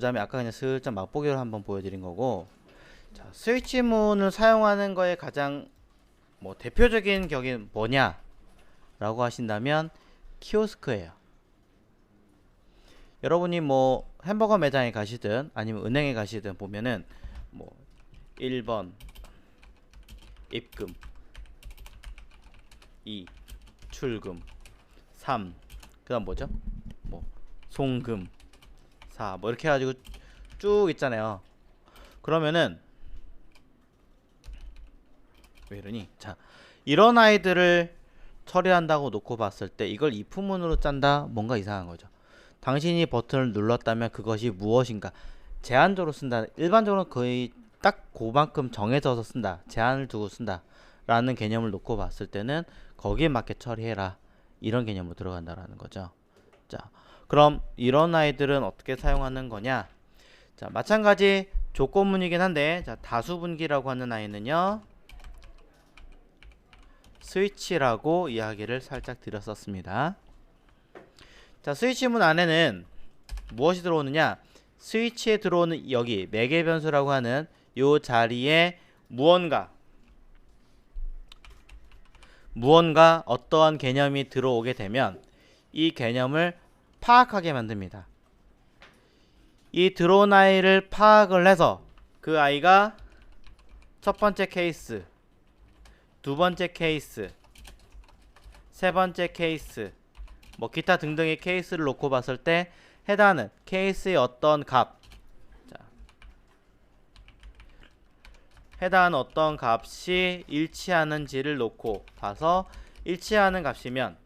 다음에 아까 그냥 슬쩍 맛보기로 한번 보여드린 거고, 자, 스위치문을 사용하는 거에 가장 뭐 대표적인 격이 뭐냐 라고 하신다면 키오스크예요. 여러분이 뭐 햄버거 매장에 가시든 아니면 은행에 가시든 보면은 뭐 1번 입금, 2 출금, 3 그다음 뭐죠? 뭐 송금, 4 뭐 이렇게 해가지고 쭉 있잖아요. 그러면은 왜 이러니? 자, 이런 아이들을 처리한다고 놓고 봤을 때 이걸 if문으로 짠다? 뭔가 이상한 거죠. 당신이 버튼을 눌렀다면 그것이 무엇인가? 제한적으로 쓴다. 일반적으로 거의 딱 그만큼 정해져서 쓴다. 제한을 두고 쓴다. 라는 개념을 놓고 봤을 때는 거기에 맞게 처리해라. 이런 개념으로 들어간다라는 거죠. 자, 그럼 이런 아이들은 어떻게 사용하는 거냐? 자, 마찬가지 조건문이긴 한데, 자, 다수분기라고 하는 아이는요, 스위치라고 이야기를 살짝 드렸었습니다. 자, 스위치문 안에는 무엇이 들어오느냐? 스위치에 들어오는 여기 매개 변수라고 하는 요 자리에 무언가 어떠한 개념이 들어오게 되면 이 개념을 파악하게 만듭니다. 이 들어온 아이를 파악을 해서 그 아이가 첫 번째 케이스, 두 번째 케이스, 세 번째 케이스, 뭐 기타 등등의 케이스를 놓고 봤을 때 해당하는 케이스의 어떤 값, 자, 해당하는 어떤 값이 일치하는지를 놓고 봐서 일치하는 값이면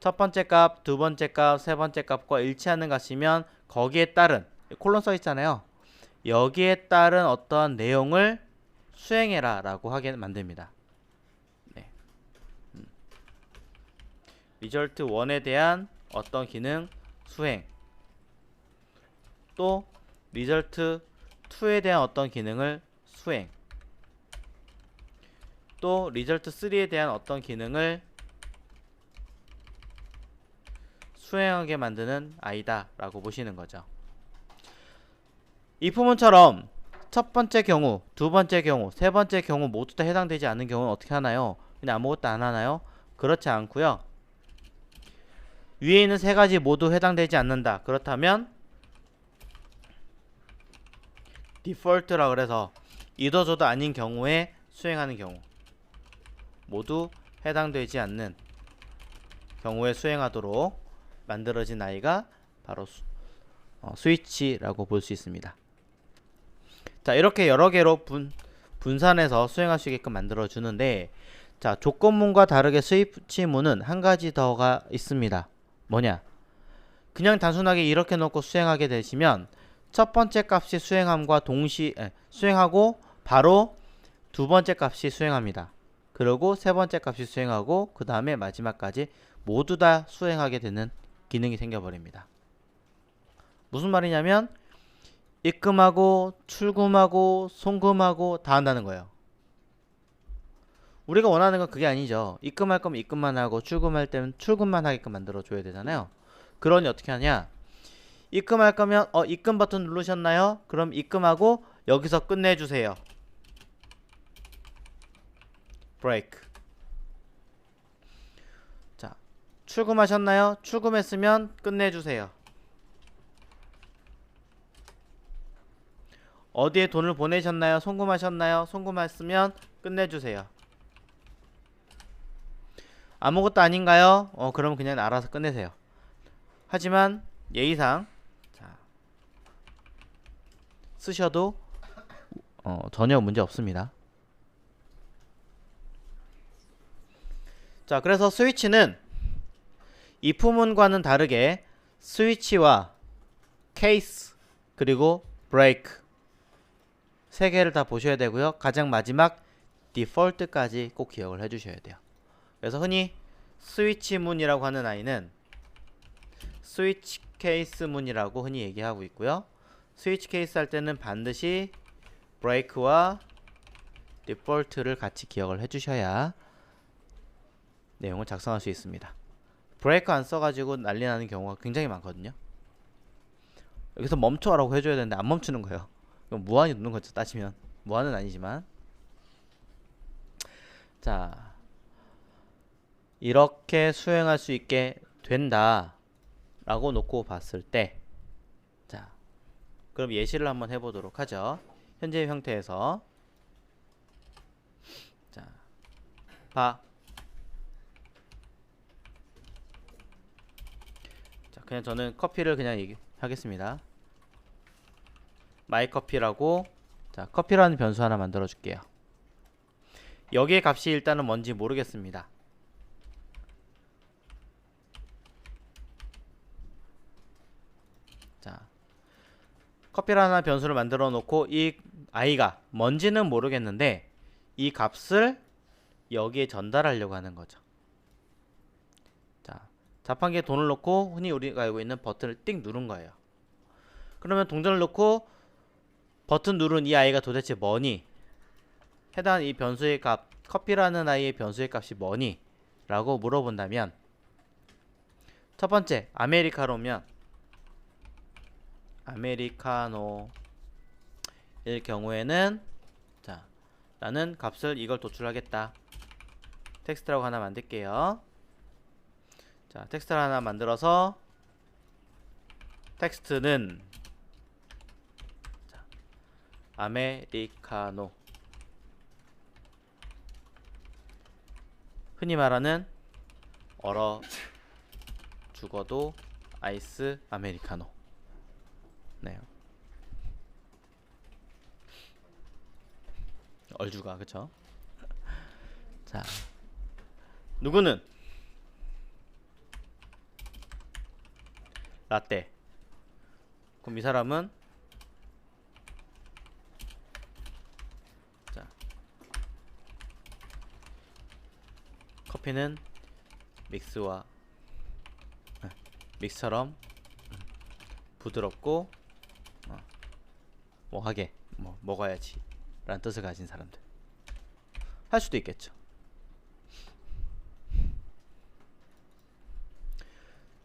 첫 번째 값, 두 번째 값, 세 번째 값과 일치하는 값이면 거기에 따른 콜론 써 있잖아요. 여기에 따른 어떠한 내용을 수행해라 라고 하게 만듭니다. 네. 리절트 1에 대한 어떤 기능 수행, 또 리절트 2에 대한 어떤 기능을 수행, 또 리절트 3에 대한 어떤 기능을 수행하게 만드는 아이다 라고 보시는 거죠. 이 부분처럼 첫 번째 경우, 두 번째 경우, 세 번째 경우 모두 다 해당되지 않는 경우는 어떻게 하나요? 그냥 아무것도 안 하나요? 그렇지 않고요. 위에 있는 세 가지 모두 해당되지 않는다. 그렇다면 디폴트라 그래서 이도저도 아닌 경우에 수행하는 경우, 모두 해당되지 않는 경우에 수행하도록 만들어진 아이가 바로 스위치라고 볼 수 있습니다. 자, 이렇게 여러 개로 분산해서 수행할 수 있게끔 만들어 주는데, 자, 조건문과 다르게 스위치문은 한 가지 더가 있습니다. 뭐냐? 그냥 단순하게 이렇게 놓고 수행하게 되시면 첫 번째 값이 수행함과 수행하고 바로 두 번째 값이 수행합니다. 그리고 세 번째 값이 수행하고 그 다음에 마지막까지 모두 다 수행하게 되는 기능이 생겨버립니다. 무슨 말이냐면 입금하고 출금하고 송금하고 다 한다는 거예요. 우리가 원하는 건 그게 아니죠. 입금할 거면 입금만 하고 출금할 때는 출금만 하게끔 만들어 줘야 되잖아요. 그러니 어떻게 하냐? 입금할 거면 입금 버튼 누르셨나요? 그럼 입금하고 여기서 끝내주세요. 브레이크. 자, 출금하셨나요? 출금했으면 끝내주세요. 어디에 돈을 보내셨나요? 송금하셨나요? 송금했으면 끝내주세요. 아무것도 아닌가요? 그럼 그냥 알아서 끝내세요. 하지만 예의상 자, 쓰셔도 전혀 문제 없습니다. 자, 그래서 스위치는 if문과는 다르게 스위치와 케이스 그리고 브레이크 세 개를 다 보셔야 되고요. 가장 마지막 디폴트까지 꼭 기억을 해주셔야 돼요. 그래서 흔히 스위치문이라고 하는 아이는 스위치 케이스 문이라고 흔히 얘기하고 있고요. 스위치 케이스 할 때는 반드시 브레이크와 디폴트를 같이 기억을 해주셔야 내용을 작성할 수 있습니다. 브레이크 안 써가지고 난리 나는 경우가 굉장히 많거든요. 여기서 멈춰라고 해줘야 되는데 안 멈추는 거예요. 그럼 무한히 누르는 거죠. 따지면 무한은 아니지만. 자, 이렇게 수행할 수 있게 된다 라고 놓고 봤을 때, 자, 그럼 예시를 한번 해보도록 하죠. 현재 형태에서 자, 자, 그냥 저는 커피를 그냥 하겠습니다. 마이커피라고, 자, 커피라는 변수 하나 만들어 줄게요. 여기의 값이 일단은 뭔지 모르겠습니다. 자, 커피라는 변수를 만들어 놓고 이 i가 뭔지는 모르겠는데 이 값을 여기에 전달하려고 하는 거죠. 자, 자판기에 돈을 넣고 흔히 우리가 알고 있는 버튼을 띡 누른 거예요. 그러면 동전을 넣고 버튼 누른 이 i가 도대체 뭐니? 해당 이 변수의 값, 커피라는 i의 변수의 값이 뭐니? 라고 물어본다면, 첫 번째 아메리카노면 아메리카노일 경우에는, 자, 나는 값을 이걸 도출하겠다. 텍스트라고 하나 만들게요. 자, 텍스트를 하나 만들어서 텍스트는, 자, 아메리카노, 흔히 말하는 얼어 죽어도 아이스 아메리카노. 네. 얼죽아, 그쵸? 자, 누구는 라떼. 그럼 이 사람은, 자, 커피는 믹스와 믹스처럼 부드럽고 뭐하게 먹어야지 라는 뜻을 가진 사람들 할 수도 있겠죠.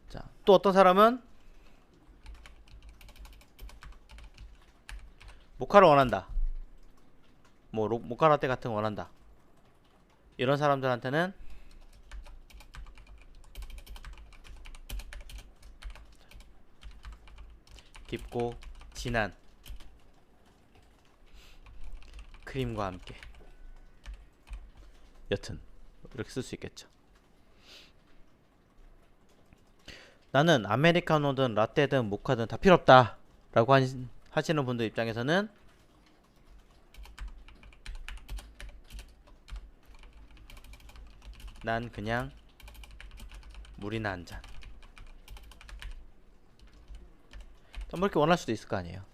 자, 또 어떤 사람은 모카를 원한다. 모카 라떼 같은 거 원한다. 이런 사람들한테는 깊고 진한 크림과 함께, 여튼 이렇게 쓸 수 있겠죠. 나는 아메리카노든 라떼든 모카든 다 필요 없다 라고 하시는 분들 입장에서는 난 그냥 물이나 한 잔, 뭐 이렇게 원할 수도 있을 거 아니에요.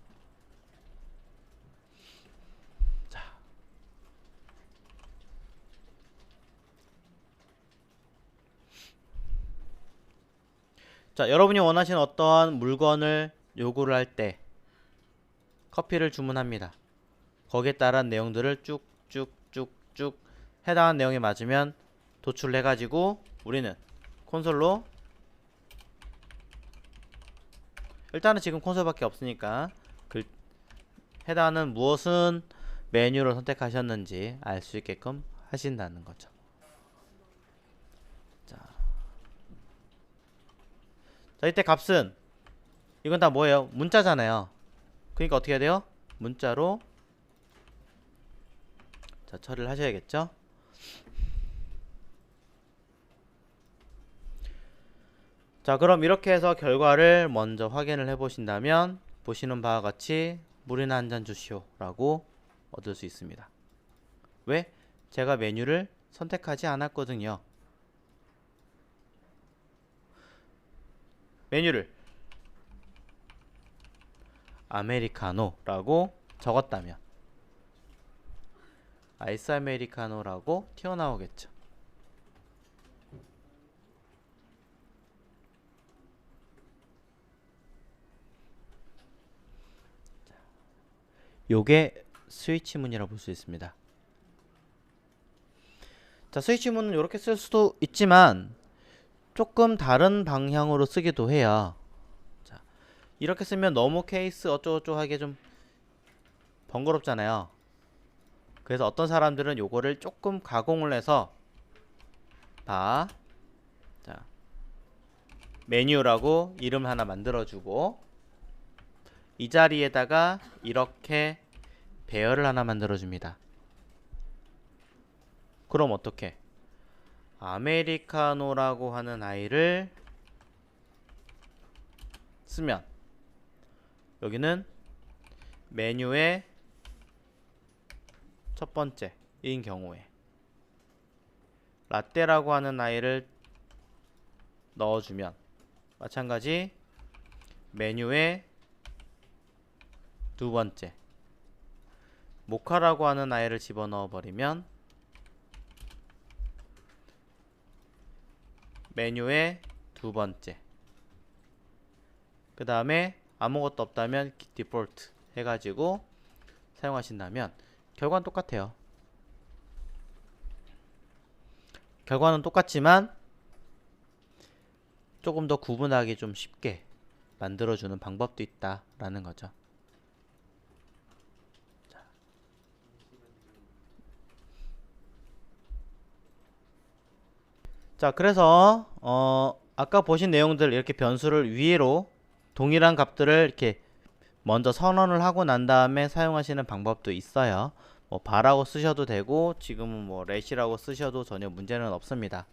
자, 여러분이 원하시는 어떠한 물건을 요구를 할 때 커피를 주문합니다. 거기에 따른 내용들을 쭉쭉쭉쭉 해당하는 내용에 맞으면 도출을 해가지고 우리는 콘솔로, 일단은 지금 콘솔밖에 없으니까 해당하는 무엇은 메뉴를 선택하셨는지 알 수 있게끔 하신다는 거죠. 자, 이때 값은, 이건 다 뭐예요? 문자잖아요. 그러니까 어떻게 해야 돼요? 문자로, 자, 처리를 하셔야겠죠. 자, 그럼 이렇게 해서 결과를 먼저 확인을 해 보신다면 보시는 바와 같이 물이나 한 잔 주시오 라고 얻을 수 있습니다. 왜? 제가 메뉴를 선택하지 않았거든요. 메뉴를 아메리카노라고 적었다면 아이스 아메리카노라고 튀어나오겠죠. 요게 스위치문이라고 볼 수 있습니다. 자, 스위치문은 이렇게 쓸 수도 있지만 조금 다른 방향으로 쓰기도 해요. 자, 이렇게 쓰면 너무 케이스 어쩌고저쩌고 하게 좀 번거롭잖아요. 그래서 어떤 사람들은 요거를 조금 가공을 해서 자, 메뉴라고 이름 하나 만들어주고 이 자리에다가 이렇게 배열을 하나 만들어줍니다. 그럼 어떻게? 아메리카노라고 하는 아이를 쓰면 여기는 메뉴의 첫 번째인 경우에 라떼라고 하는 아이를 넣어주면 마찬가지 메뉴의 두 번째 모카라고 하는 아이를 집어넣어 버리면 메뉴의 두 번째 그 다음에 아무것도 없다면 디폴트 해가지고 사용하신다면 결과는 똑같아요. 결과는 똑같지만 조금 더 구분하기 좀 쉽게 만들어주는 방법도 있다라는 거죠. 자, 그래서 아까 보신 내용들 이렇게 변수를 위로 동일한 값들을 이렇게 먼저 선언을 하고 난 다음에 사용하시는 방법도 있어요. 뭐 바라고 쓰셔도 되고 지금은 뭐 렛이라고 쓰셔도 전혀 문제는 없습니다.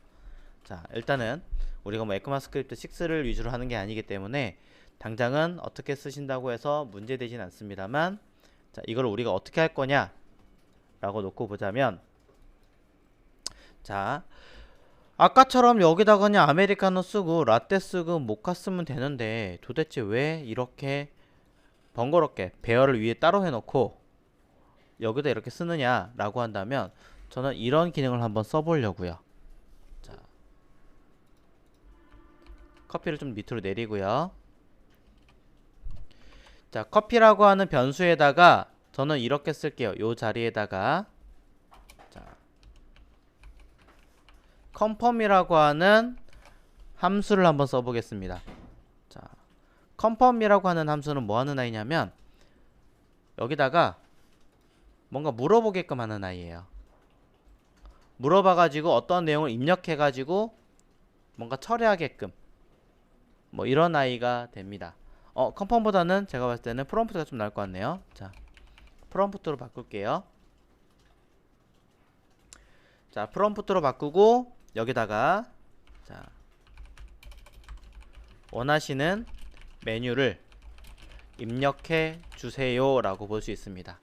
자, 일단은 우리가 뭐 에크마스크립트 6를 위주로 하는 게 아니기 때문에 당장은 어떻게 쓰신다고 해서 문제되진 않습니다만, 자, 이걸 우리가 어떻게 할 거냐 라고 놓고 보자면, 자, 아까처럼 여기다가 그냥 아메리카노 쓰고 라떼 쓰고 모카 쓰면 되는데 도대체 왜 이렇게 번거롭게 배열을 위에 따로 해놓고 여기다 이렇게 쓰느냐 라고 한다면, 저는 이런 기능을 한번 써보려고요. 자, 커피를 좀 밑으로 내리고요. 자, 커피라고 하는 변수에다가 저는 이렇게 쓸게요. 요 자리에다가 자, 컨펌이라고 하는 함수를 한번 써보겠습니다. 자, 컨펌이라고 하는 함수는 뭐 하는 아이냐면 여기다가 뭔가 물어보게끔 하는 아이예요. 물어봐가지고 어떤 내용을 입력해가지고 뭔가 처리하게끔 뭐 이런 아이가 됩니다. 컨펌보다는 제가 봤을 때는 프롬프트가 좀 나을 것 같네요. 자, 프롬프트로 바꿀게요. 자, 프롬프트로 바꾸고 여기다가 자, 원하시는 메뉴를 입력해 주세요 라고 볼 수 있습니다.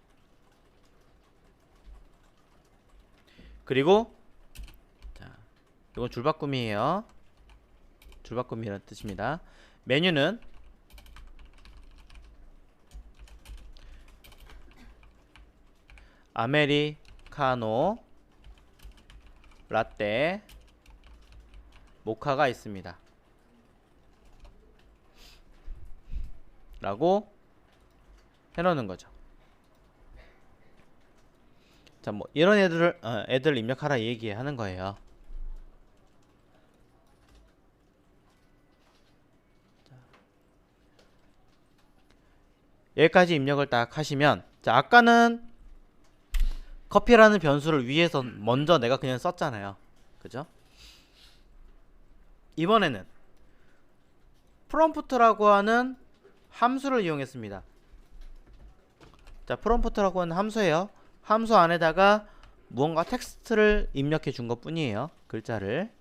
그리고 자, 이건 줄바꿈이에요. 줄바꿈이라는 뜻입니다. 메뉴는 아메리카노, 라떼, 모카가 있습니다. 라고 해놓는 거죠. 자, 뭐 이런 애들을 입력하라 얘기하는 거예요. 여기까지 입력을 딱 하시면, 자, 아까는 커피라는 변수를 위해서 먼저 내가 그냥 썼잖아요. 그죠? 이번에는 프롬프트라고 하는 함수를 이용했습니다. 자, 프롬프트라고 하는 함수예요. 함수 안에다가 무언가 텍스트를 입력해 준 것 뿐이에요. 글자를.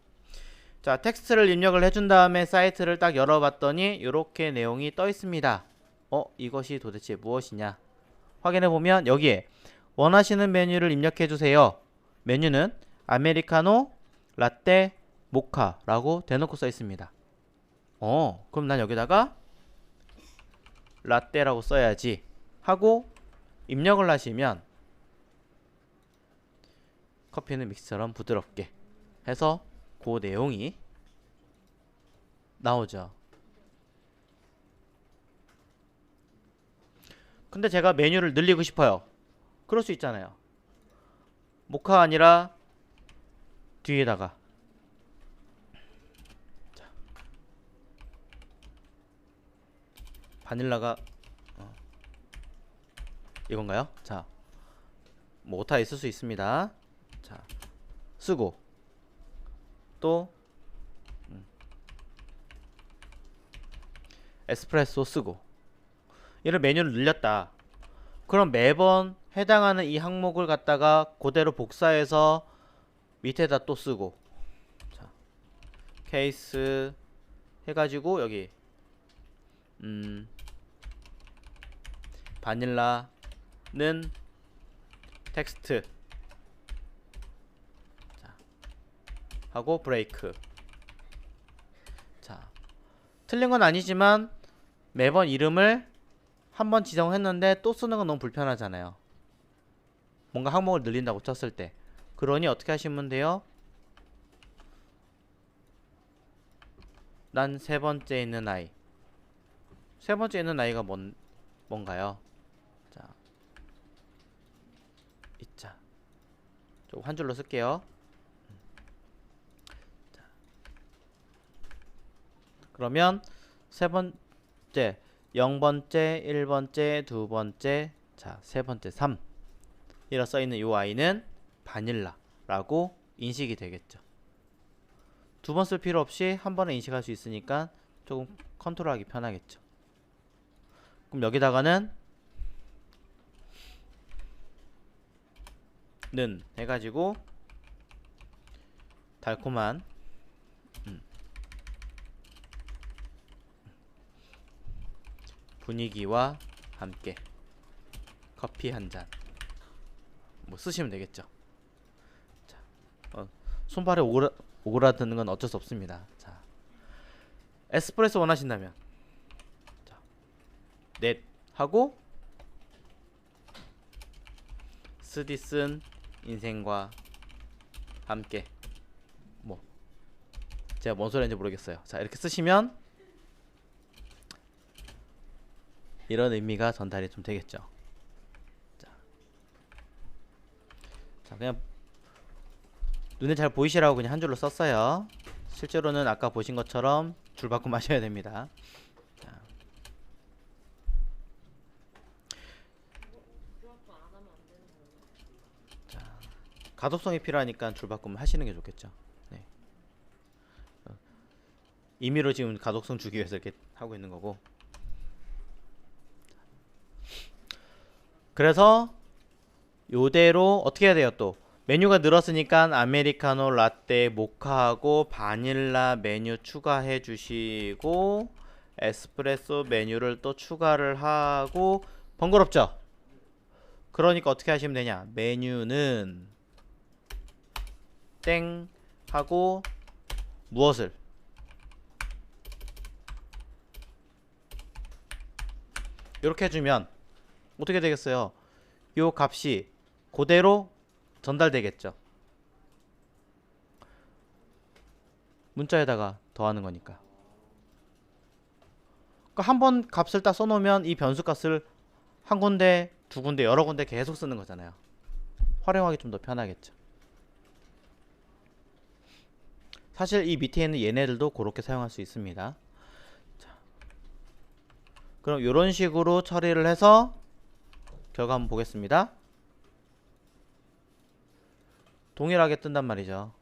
자, 텍스트를 입력을 해준 다음에 사이트를 딱 열어봤더니 이렇게 내용이 떠 있습니다. 이것이 도대체 무엇이냐 확인해 보면 여기에 원하시는 메뉴를 입력해 주세요. 메뉴는 아메리카노, 라떼, 모카 라고 대놓고 써 있습니다. 그럼 난 여기다가 라떼라고 써야지 하고 입력을 하시면 커피는 믹스처럼 부드럽게 해서 그 내용이 나오죠. 근데 제가 메뉴를 늘리고 싶어요. 그럴 수 있잖아요. 모카 아니라 뒤에다가 바닐라가 이건가요? 자, 뭐 오타 있을 수 있습니다. 자, 쓰고 또 에스프레소 쓰고 이런 메뉴를 늘렸다. 그럼 매번 해당하는 이 항목을 갖다가 그대로 복사해서 밑에다 또 쓰고, 자, 케이스 해가지고 여기 바닐라는 텍스트, 자, 하고 브레이크. 자, 틀린 건 아니지만 매번 이름을 한번 지정했는데 또 쓰는 건 너무 불편하잖아요. 뭔가 항목을 늘린다고 쳤을 때. 그러니 어떻게 하시면 돼요? 난 세 번째 있는 아이. 세 번째 있는 아이가 뭔가요? 자, 이자. 좀 한 줄로 쓸게요. 자. 그러면 세 번째, 0번째, 1번째, 2번째, 자, 세 번째 3. 이라 써 있는 이 아이는 바닐라라고 인식이 되겠죠. 두 번 쓸 필요 없이 한 번에 인식할 수 있으니까 조금 컨트롤하기 편하겠죠. 그럼 여기다가는 는 해가지고 달콤한 분위기와 함께 커피 한 잔 뭐 쓰시면 되겠죠. 자, 손발에 오그라드는 건 어쩔 수 없습니다. 자, 에스프레소 원하신다면 자, 넷 하고 스디슨 인생과 함께 뭐 제가 뭔 소리인지 모르겠어요. 자, 이렇게 쓰시면 이런 의미가 전달이 좀 되겠죠. 자, 그냥 눈에 잘 보이시라고 그냥 한 줄로 썼어요. 실제로는 아까 보신 것처럼 줄 바꿈 하셔야 됩니다. 자. 자, 가독성이 필요하니까 줄 바꿈 하시는 게 좋겠죠. 네. 임의로 지금 가독성 주기 위해서 이렇게 하고 있는 거고. 그래서 요대로 어떻게 해야 돼요? 또 메뉴가 늘었으니까 아메리카노, 라떼, 모카하고 바닐라 메뉴 추가해 주시고 에스프레소 메뉴를 또 추가를 하고 번거롭죠? 그러니까 어떻게 하시면 되냐? 메뉴는 땡 하고 무엇을? 이렇게 해주면 어떻게 되겠어요? 요 값이 그대로 전달되겠죠. 문자에다가 더하는 거니까. 그러니까 한 번 값을 딱 써놓으면 이 변수 값을 한 군데, 두 군데, 여러 군데 계속 쓰는 거잖아요. 활용하기 좀 더 편하겠죠. 사실 이 밑에 있는 얘네들도 그렇게 사용할 수 있습니다. 자, 그럼 이런 식으로 처리를 해서 결과 한번 보겠습니다. 동일하게 뜬단 말이죠.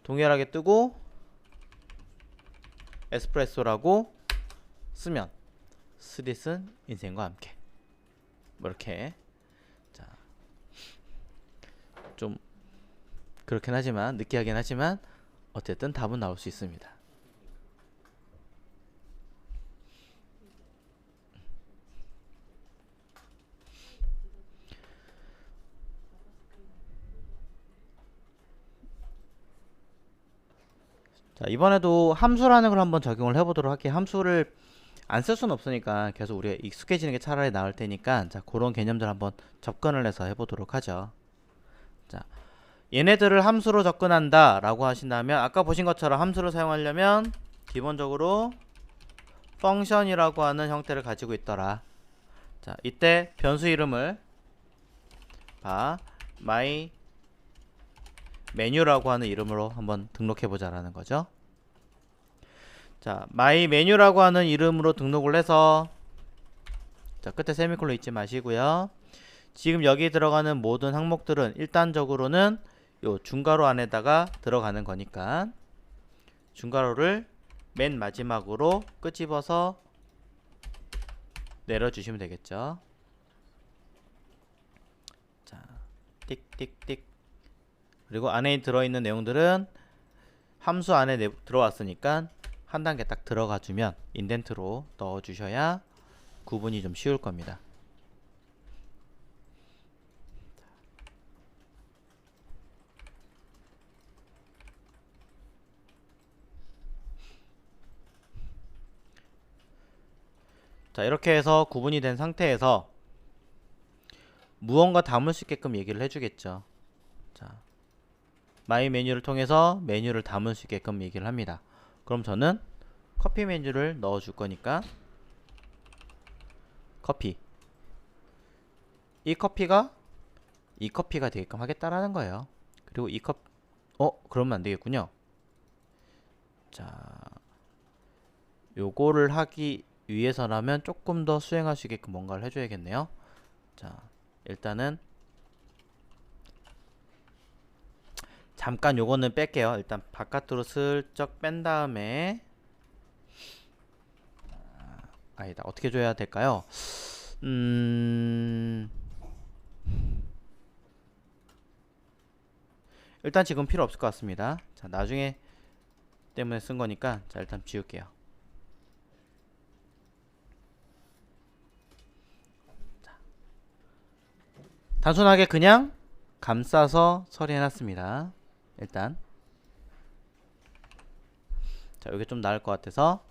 동일하게 뜨고 에스프레소라고 쓰면 스릿은 인생과 함께 뭐 이렇게 자, 좀 그렇긴 하지만 느끼하긴 하지만 어쨌든 답은 나올 수 있습니다. 자, 이번에도 함수라는 걸 한번 적용을 해보도록 할게요. 함수를 안 쓸 수는 없으니까 계속 우리가 익숙해지는 게 차라리 나을 테니까 자, 그런 개념들 한번 접근을 해서 해보도록 하죠. 자, 얘네들을 함수로 접근한다 라고 하신다면 아까 보신 것처럼 함수를 사용하려면 기본적으로 펑션이라고 하는 형태를 가지고 있더라. 자, 이때 변수 이름을 my 메뉴라고 하는 이름으로 한번 등록해 보자라는 거죠. 자, 자, 마이 메뉴라고 하는 이름으로 등록을 해서, 자, 끝에 세미콜론 잊지 마시고요. 지금 여기 들어가는 모든 항목들은 일단적으로는 요 중괄호 안에다가 들어가는 거니까 중괄호를 맨 마지막으로 끄집어서 내려주시면 되겠죠. 자, 띡띡띡. 그리고 안에 들어있는 내용들은 함수 안에 들어왔으니까 한 단계 딱 들어가 주면 인덴트로 넣어 주셔야 구분이 좀 쉬울 겁니다. 자, 이렇게 해서 구분이 된 상태에서 무언가 담을 수 있게끔 얘기를 해주겠죠. 자, 마이 메뉴를 통해서 메뉴를 담을 수 있게끔 얘기를 합니다. 그럼 저는 커피 메뉴를 넣어 줄 거니까 커피, 이 커피가 되게끔 하겠다라는 거예요. 그리고 그러면 안 되겠군요. 자, 요거를 하기 위해서라면 조금 더 수행할 수 있게끔 뭔가를 해줘야겠네요. 자, 일단은 잠깐 요거는 뺄게요. 일단 바깥으로 슬쩍 뺀 다음에, 아니다, 어떻게 줘야 될까요? 일단 지금 필요 없을 것 같습니다. 자, 나중에 때문에 쓴 거니까, 자, 일단 지울게요. 자, 단순하게 그냥 감싸서 처리해놨습니다. 일단 자, 이게 좀 나을 것 같아서,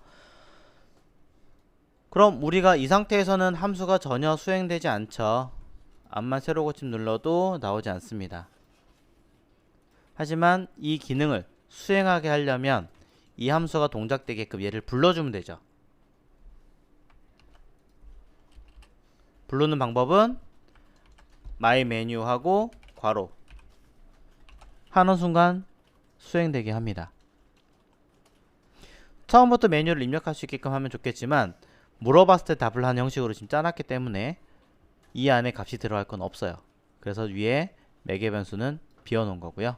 그럼 우리가 이 상태에서는 함수가 전혀 수행되지 않죠. 암만 세로 고침 눌러도 나오지 않습니다. 하지만 이 기능을 수행하게 하려면 이 함수가 동작되게끔 얘를 불러주면 되죠. 부르는 방법은 마이 메뉴하고 괄호 하는 순간 수행되게 합니다. 처음부터 메뉴를 입력할 수 있게끔 하면 좋겠지만 물어봤을 때 답을 하는 형식으로 지금 짜놨기 때문에 이 안에 값이 들어갈 건 없어요. 그래서 위에 매개 변수는 비워놓은 거고요.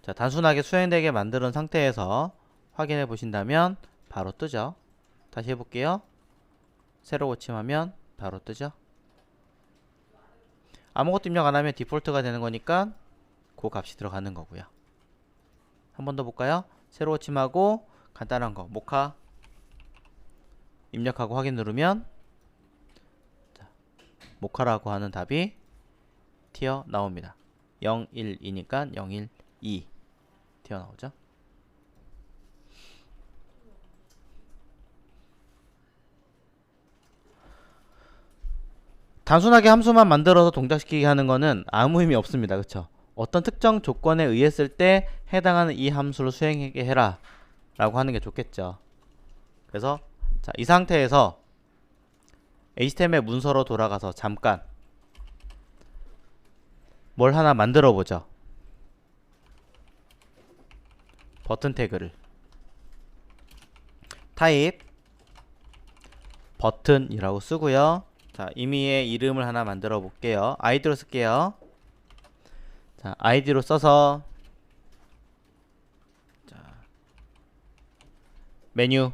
자, 단순하게 수행되게 만드는 상태에서 확인해 보신다면 바로 뜨죠. 다시 해볼게요. 세로 고침하면 바로 뜨죠. 아무것도 입력 안 하면 디폴트가 되는 거니까 그 값이 들어가는 거고요. 한 번 더 볼까요? 세로 고침하고 간단한 거 모카 입력하고 확인 누르면, 자, 모카라고 하는 답이 튀어나옵니다. 0, 1, 2니까 0, 1, 2 튀어나오죠. 단순하게 함수만 만들어서 동작시키게 하는 거는 아무 의미 없습니다. 그쵸? 어떤 특정 조건에 의했을 때 해당하는 이 함수를 수행하게 해라 라고 하는 게 좋겠죠. 그래서 자, 이 상태에서 HTML 문서로 돌아가서 잠깐 뭘 하나 만들어 보죠. 버튼 태그를 타입 버튼이라고 쓰고요. 자, 임의의 이름을 하나 만들어 볼게요. 아이디로 쓸게요. 자, 아이디로 써서, 자, 메뉴,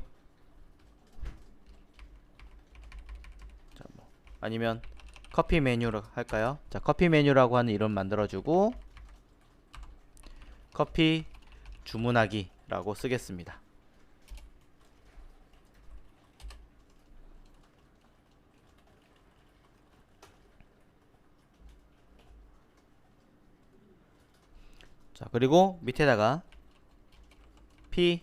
자, 뭐 아니면 커피 메뉴로 할까요? 자, 커피 메뉴라고 하는 이름 만들어주고 커피 주문하기 라고 쓰겠습니다. 자, 그리고 밑에다가 P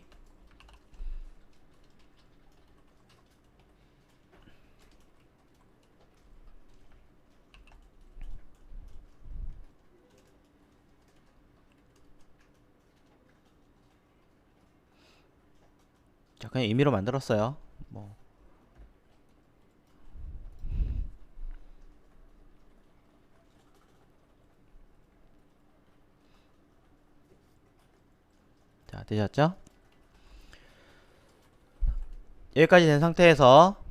자, 그냥 임의로 만들었어요. 뭐 자, 되셨죠? 여기까지 된 상태에서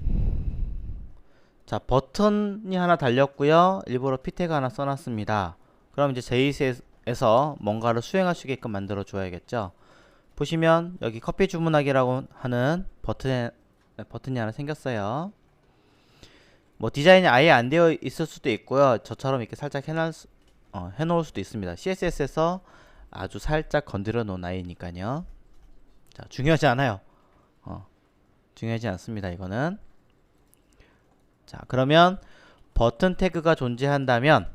자, 버튼이 하나 달렸고요. 일부러 p 태그 하나 써놨습니다. 그럼 이제 JS에서 뭔가를 수행할 수 있게끔 만들어 줘야겠죠. 보시면 여기 커피 주문하기라고 하는 버튼이 하나 생겼어요. 뭐 디자인이 아예 안 되어 있을 수도 있고요. 저처럼 이렇게 살짝 해놓을 수도 있습니다. CSS에서 아주 살짝 건드려 놓은 아이니까요. 자, 중요하지 않아요. 중요하지 않습니다. 이거는. 자, 그러면 버튼 태그가 존재한다면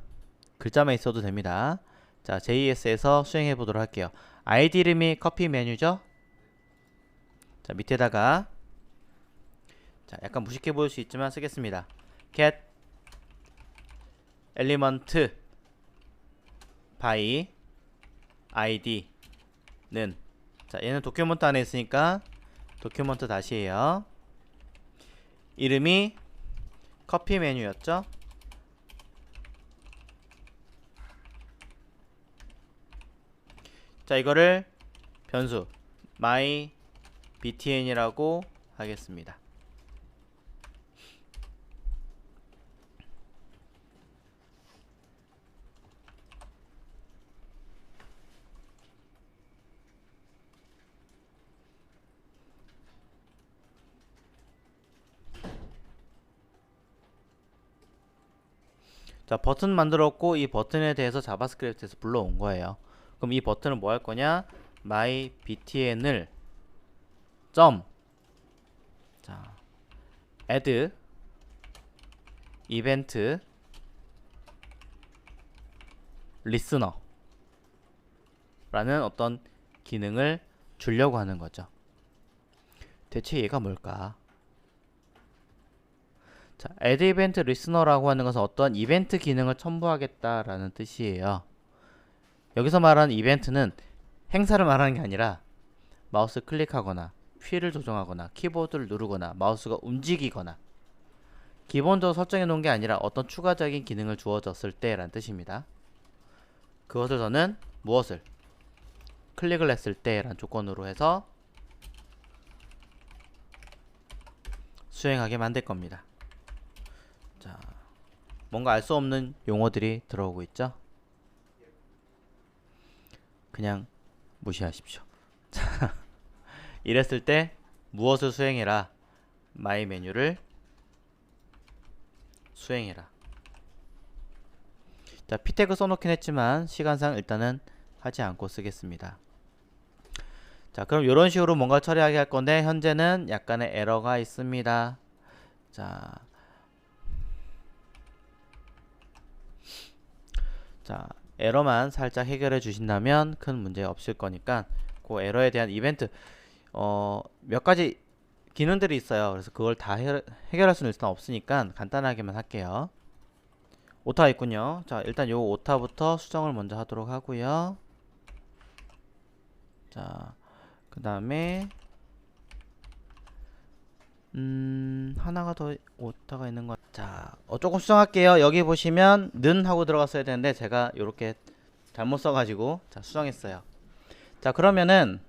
글자만 있어도 됩니다. 자, JS에서 수행해 보도록 할게요. 아이디 이름이 커피 메뉴죠. 자, 밑에다가 자, 약간 무식해 보일 수 있지만 쓰겠습니다. get element by id는 자, 얘는 도큐먼트 안에 있으니까 도큐먼트 다시에요. 이름이 커피 메뉴였죠. 자, 이거를 변수 my btn이라고 하겠습니다. 자, 버튼 만들었고 이 버튼에 대해서 자바스크립트에서 불러온 거예요. 그럼 이 버튼은 뭐 할 거냐? my btn을 자, add event listener 라는 어떤 기능을 주려고 하는 거죠. 대체 얘가 뭘까? 자, add event listener라고 하는 것은 어떤 이벤트 기능을 첨부하겠다라는 뜻이에요. 여기서 말하는 이벤트는 행사를 말하는 게 아니라 마우스 클릭하거나 휠을 조정하거나 키보드를 누르거나 마우스가 움직이거나 기본적으로 설정해 놓은 게 아니라 어떤 추가적인 기능을 주어졌을 때 라는 뜻입니다. 그것을 저는 무엇을 클릭을 했을 때 라는 조건으로 해서 수행하게 만들 겁니다. 자, 뭔가 알 수 없는 용어들이 들어오고 있죠? 그냥 무시하십시오. 이랬을 때 무엇을 수행해라? 마이 메뉴를 수행해라. 자, p 태그 써놓긴 했지만 시간상 일단은 하지 않고 쓰겠습니다. 자, 그럼 이런 식으로 뭔가 처리하게 할 건데 현재는 약간의 에러가 있습니다. 자, 에러만 살짝 해결해 주신다면 큰 문제 없을 거니까 그 에러에 대한 이벤트 몇 가지 기능들이 있어요. 그래서 그걸 다 해결할 수는 일단 없으니까 간단하게만 할게요. 오타가 있군요. 자, 일단 요 오타부터 수정을 먼저 하도록 하고요. 자, 그 다음에 하나가 더 오타가 있는 거. 자, 조금 수정할게요. 여기 보시면 는 하고 들어갔어야 되는데 제가 요렇게 잘못 써가지고 자, 수정했어요. 자, 그러면은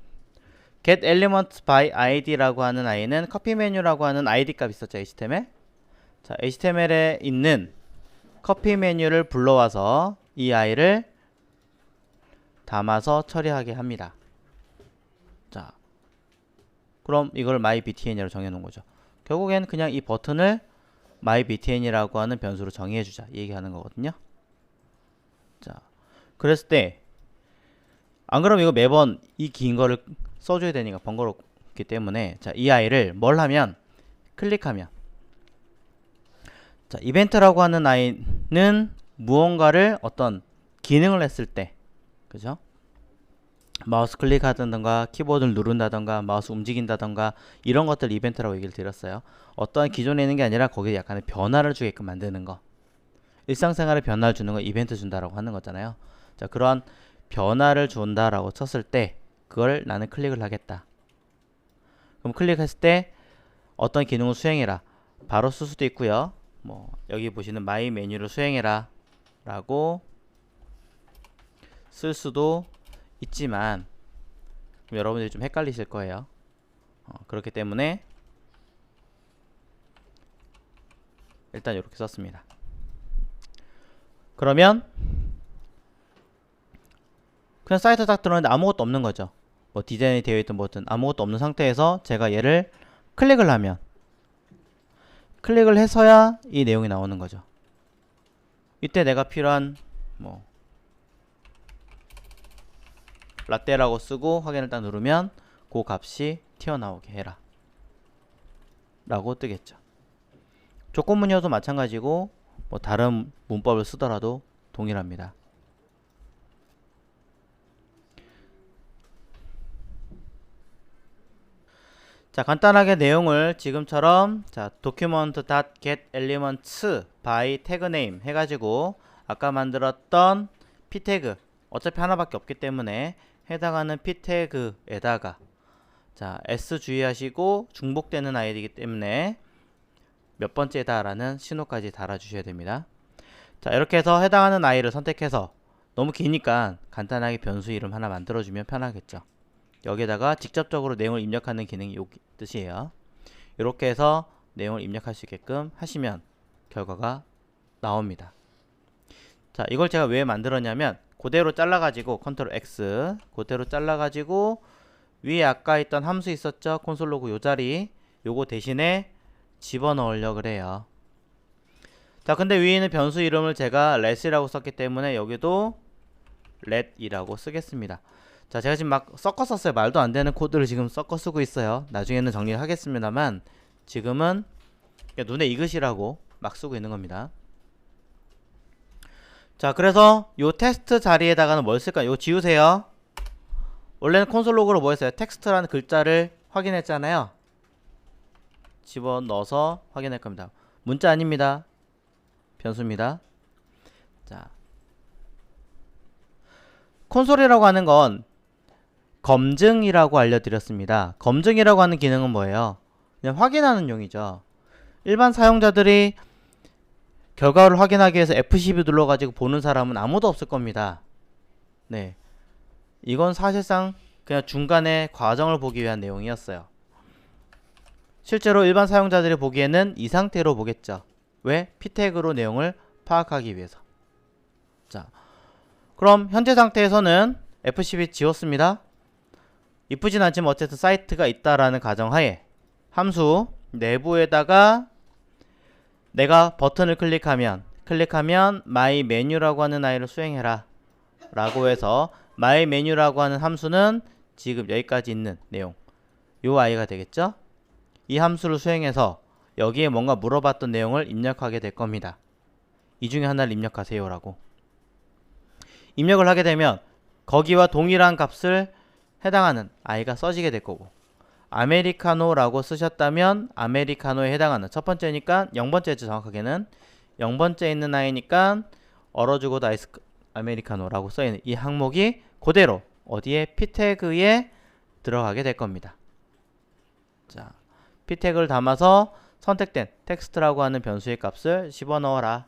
get element by id라고 하는 아이는 커피 메뉴라고 하는 id 값 있었죠, html. 자, html에 있는 커피 메뉴를 불러와서 이 아이를 담아서 처리하게 합니다. 자, 그럼 이걸 mybtn으로 정해놓은 거죠. 결국엔 그냥 이 버튼을 mybtn이라고 하는 변수로 정의해주자 이 얘기하는 거거든요. 자, 그랬을 때 안 그러면 이거 매번 이 긴 거를 써줘야 되니까 번거롭기 때문에 자, 이 아이를 뭘 하면 클릭하면 자, 이벤트라고 하는 아이는 무언가를 어떤 기능을 했을 때 그죠? 마우스 클릭하던가 키보드를 누른다던가 마우스 움직인다던가 이런 것들 이벤트라고 얘기를 드렸어요. 어떠한 기존에 있는 게 아니라 거기에 약간의 변화를 주게끔 만드는 거. 일상생활에 변화를 주는 거 이벤트 준다라고 하는 거잖아요. 자, 그러한 변화를 준다라고 쳤을 때 그걸 나는 클릭을 하겠다. 그럼 클릭했을 때 어떤 기능을 수행해라. 바로 쓸 수도 있고요. 뭐 여기 보시는 마이 메뉴를 수행해라 라고 쓸 수도 있지만 여러분들이 좀 헷갈리실 거예요. 그렇기 때문에 일단 이렇게 썼습니다. 그러면 그냥 사이트 딱 들어오는데 아무것도 없는 거죠. 뭐 디자인이 되어 있든 뭐든 아무것도 없는 상태에서 제가 얘를 클릭을 하면, 클릭을 해서야 이 내용이 나오는 거죠. 이때 내가 필요한 뭐 라떼라고 쓰고 확인을 딱 누르면 그 값이 튀어나오게 해라 라고 뜨겠죠. 조건문이어도 마찬가지고 뭐 다른 문법을 쓰더라도 동일합니다. 자, 간단하게 내용을 지금처럼 자, document.getElements by tagName 해가지고 아까 만들었던 p태그, 어차피 하나밖에 없기 때문에 해당하는 p태그에다가 자, s 주의하시고 중복되는 아이디이기 때문에 몇 번째다 라는 신호까지 달아주셔야 됩니다. 자, 이렇게 해서 해당하는 아이를 선택해서, 너무 기니까 간단하게 변수 이름 하나 만들어주면 편하겠죠. 여기에다가 직접적으로 내용을 입력하는 기능이 요 뜻이에요. 이렇게 해서 내용을 입력할 수 있게끔 하시면 결과가 나옵니다. 자, 이걸 제가 왜 만들었냐면 그대로 잘라가지고 컨트롤 X 그대로 잘라가지고 위에 아까 있던 함수 있었죠? 콘솔 로그 요 자리, 요거 대신에 집어넣으려고 그래요. 자, 근데 위에 있는 변수 이름을 제가 let이라고 썼기 때문에 여기도 let이라고 쓰겠습니다. 자, 제가 지금 막 섞어 썼어요. 말도 안 되는 코드를 지금 섞어 쓰고 있어요. 나중에는 정리를 하겠습니다만 지금은 눈에 익으시라고 막 쓰고 있는 겁니다. 자, 그래서 요 테스트 자리에다가는 뭘 쓸까요? 요 지우세요. 원래는 콘솔 로그로 뭐 했어요? 텍스트라는 글자를 확인했잖아요. 집어넣어서 확인할 겁니다. 문자 아닙니다. 변수입니다. 자, 콘솔이라고 하는 건 검증이라고 알려드렸습니다. 검증이라고 하는 기능은 뭐예요? 그냥 확인하는 용이죠. 일반 사용자들이 결과를 확인하기 위해서 F12 눌러가지고 보는 사람은 아무도 없을 겁니다. 네, 이건 사실상 그냥 중간에 과정을 보기 위한 내용이었어요. 실제로 일반 사용자들이 보기에는 이 상태로 보겠죠. 왜? p태그로 내용을 파악하기 위해서. 자, 그럼 현재 상태에서는 F12 지웠습니다. 이쁘진 않지만 어쨌든 사이트가 있다라는 가정하에 함수 내부에다가 내가 버튼을 클릭하면 my menu라고 하는 아이를 수행해라 라고 해서 my menu라고 하는 함수는 지금 여기까지 있는 내용, 요 아이가 되겠죠. 이 함수를 수행해서 여기에 뭔가 물어봤던 내용을 입력하게 될 겁니다. 이 중에 하나를 입력하세요 라고 입력을 하게 되면 거기와 동일한 값을 해당하는 아이가 써지게 될 거고, 아메리카노라고 쓰셨다면 아메리카노에 해당하는, 첫 번째니까 0번째죠. 정확하게는 0번째에 있는 아이니까 얼어죽어도 아이스 아메리카노라고 써있는 이 항목이 그대로 어디에? p태그에 들어가게 될 겁니다. 자, p태그를 담아서 선택된 텍스트라고 하는 변수의 값을 집어넣어라.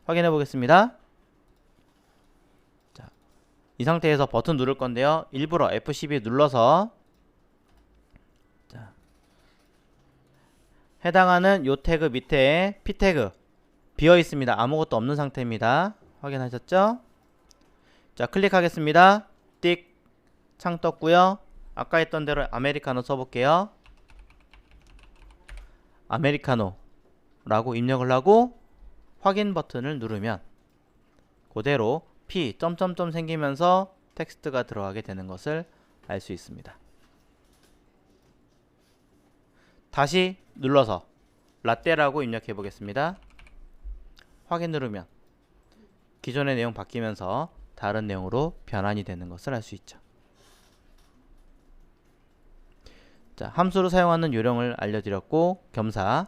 확인해 보겠습니다. 자, 이 상태에서 버튼 누를 건데요. 일부러 F12 눌러서 자, 해당하는 요 태그 밑에 p태그 비어 있습니다. 아무것도 없는 상태입니다. 확인하셨죠? 자, 클릭하겠습니다. 띡 창 떴고요. 아까 했던 대로 아메리카노 써볼게요. 아메리카노 라고 입력을 하고 확인 버튼을 누르면 그대로 P 점점점 생기면서 텍스트가 들어가게 되는 것을 알 수 있습니다. 다시 눌러서 라떼라고 입력해 보겠습니다. 확인 누르면 기존의 내용 바뀌면서 다른 내용으로 변환이 되는 것을 알 수 있죠. 자, 함수를 사용하는 요령을 알려드렸고 겸사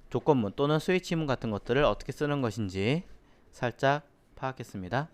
조건문 또는 스위치문 같은 것들을 어떻게 쓰는 것인지 살짝 파악했습니다.